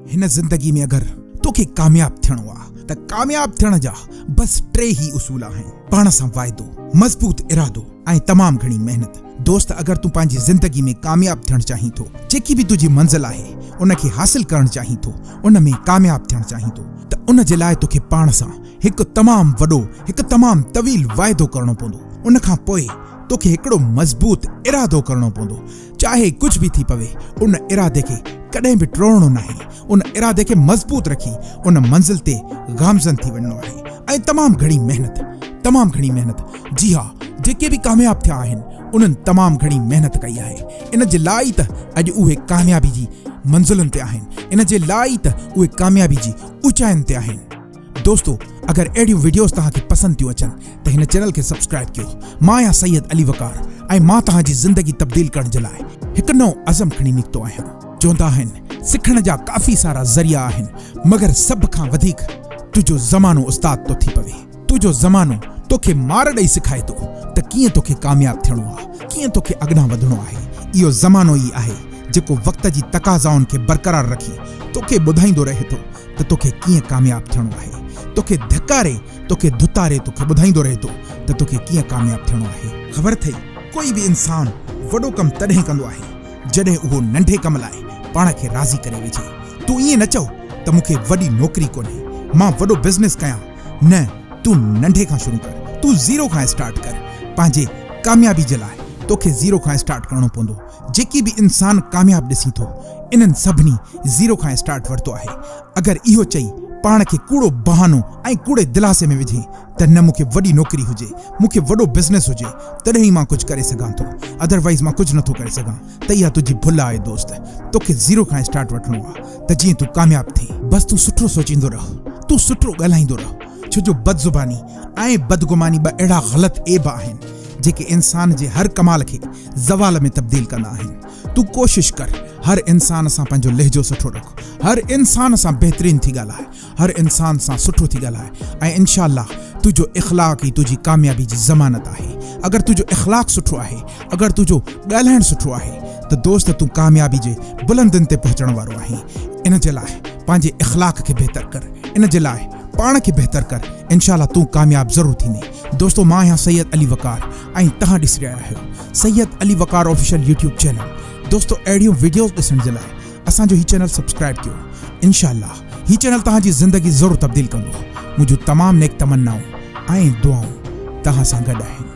हिन जिंदगी में अगर तोखे कामयाब थियणो आ त कामयाब थियण जा बस 3 ही उसूल आहिनि। पाण सां वाइदो, मजबूत इरादो ऐं तमाम घणी मेहनत। दोस्त, अगर तू पंहिंजी जिंदगी में कामयाब थियण चाहीं थो, जेकी भी तुझी मंजिल आहे उनखे हासिल करण चाहीं थो, उन में कामयाब थियण चाहीं थो, त उन जे लाइ तोखे पाण सां हिकु तमाम वॾो, हिकु तमाम तवील वाइदो करणो पवंदो। उन खां पोइ तोखे हिकिड़ो मजबूत इरादो करणो पवंदो। चाहे कुछ भी थी पवे, उन इरादे खे कॾहिं बि टोड़णो नाहे। उन इरादे खे मजबूत रखी उन मंजिल ते गामज़न थी वञणो आहे। ऐं तमाम घणी मेहनत। जी हाँ, जेके भी कामयाब थिया आहिनि उन्हनि तमाम घणी मेहनत कई आहे। इन जे लाइ त अॼु उहे कामयाबी जी मंजिलुनि ते आहिनि। इन जे लाइ त उहे कामयाबी जी ऊचाइनि ते आहिनि। दोस्तों, अगर अहिड़ियूं वीडियोस तव्हांखे पसंदि थियूं अचनि त हिन चैनल खे सब्सक्राइब कयो। मां आहियां सैयद अली वकार ऐं मां तव्हांजी ज़िंदगी तब्दील करण जे लाइ हिकु नओं अज़म खणी निकितो आहियां। चवंदा आहिनि सिखण जा काफ़ी सारा ज़रिया आहिनि, मगर सभ खां वधीक तुंहिंजो ज़मानो उस्ताद तो थी पवे। तुंहिंजो ज़मानो तोखे मार ॾेई सिखाए थो त कीअं तोखे कामयाब थियणो आहे, कीअं तोखे अॻियां वधणो आहे। इहो ज़मानो ई आहे जेको वक़्त जी तक़ाज़ाउनि खे बरक़रार रखी तोखे ॿुधाईंदो रहे थो त तोखे कीअं कामयाब थियणो आहे। तोखे धिकारे, तोखे धुतारे, तोखे ॿुधाईंदो रहे थो त तोखे कीअं कामयाब थियणो आहे। ख़बर अथई, कोई भी इंसान वॾो कमु तॾहिं कंदो आहे जॾहिं उहो नंढे कम लाइ पाण खे राज़ी करे विझे। तूं ईअं न चओ त मूंखे वॾी नौकरी कोन्हे, मां वॾो बिज़नेस कयां। न, तूं नंढे खां शुरू कर। तूं ज़ीरो खां स्टार्ट कर। पंहिंजे कामयाबी जे लाइ तोखे ज़ीरो खां स्टार्ट करणो पवंदो। जेकी भी इंसान कामयाब ॾिसी थो, इन्हनि सभिनी ज़ीरो खां स्टार्ट वरितो आहे। अगर इहो चई पाण खे कूड़ो बहानो ऐं कूड़े दिलासे में विझे त न मूंखे वॾी नौकरी हुजे, मूंखे वॾो बिज़नेस हुजे, तॾहिं ई मां कुझु करे सघां थो, अदरवाइज़ मां कुझु नथो करे सघां, त इहा तुंहिंजी भुल आहे। दोस्त, तोखे ज़ीरो खां स्टार्ट वठिणो आहे त जीअं तूं कामयाब थी। बस तूं सुठो सोचींदो रह, तूं सुठो ॻाल्हाईंदो रह। छो जो बदज़ुबानी ऐं बदगुमानी ॿ अहिड़ा ग़लति ऐब आहिनि जेके इंसान जे हर कमाल खे ज़वाल में तब्दील कंदा आहिनि। तूं कोशिश कर हर इंसान सां पंहिंजो लहजो सुठो रख, हर इंसान सां बहितरीन थी ॻाल्हाए, हर इंसान सां सुठो थी ॻाल्हाए ऐं इंशाअल्लाह तुंहिंजो इख़लाक़ ई तुंहिंजी कामयाबी जी ज़मानत आहे। अगर तुंहिंजो इख़लाक़ सुठो आहे, अगर तुंहिंजो ॻाल्हाइण सुठो आहे, त दोस्त तूं कामयाबी जे बुलंदियुनि ते पहुचण वारो आहीं। इन जे लाइ पंहिंजे इख़लाक़ खे बहितर कर, इन जे लाइ पाण खे बहितर कर। इंशाअल्लाह तूं कामयाब ज़रूर थींदे। दोस्तों, मां आहियां सैयद अली वकार ऐं तव्हां ॾिसी रहिया आहियो सैयद अली वकार ऑफिशियल यूट्यूब चैनल। दोस्तों, अहिड़ियूं वीडियोस ॾिसण जे लाइ असांजो ही चैनल सब्सक्राइब कयो। इंशाअल्लाह ही चैनल तव्हांजी ज़िंदगी ज़रूर तब्दील कंदो। मुंहिंजूं तमाम नेक तमन्नाऊं ऐं दुआऊं तव्हां सां गॾु आहिनि।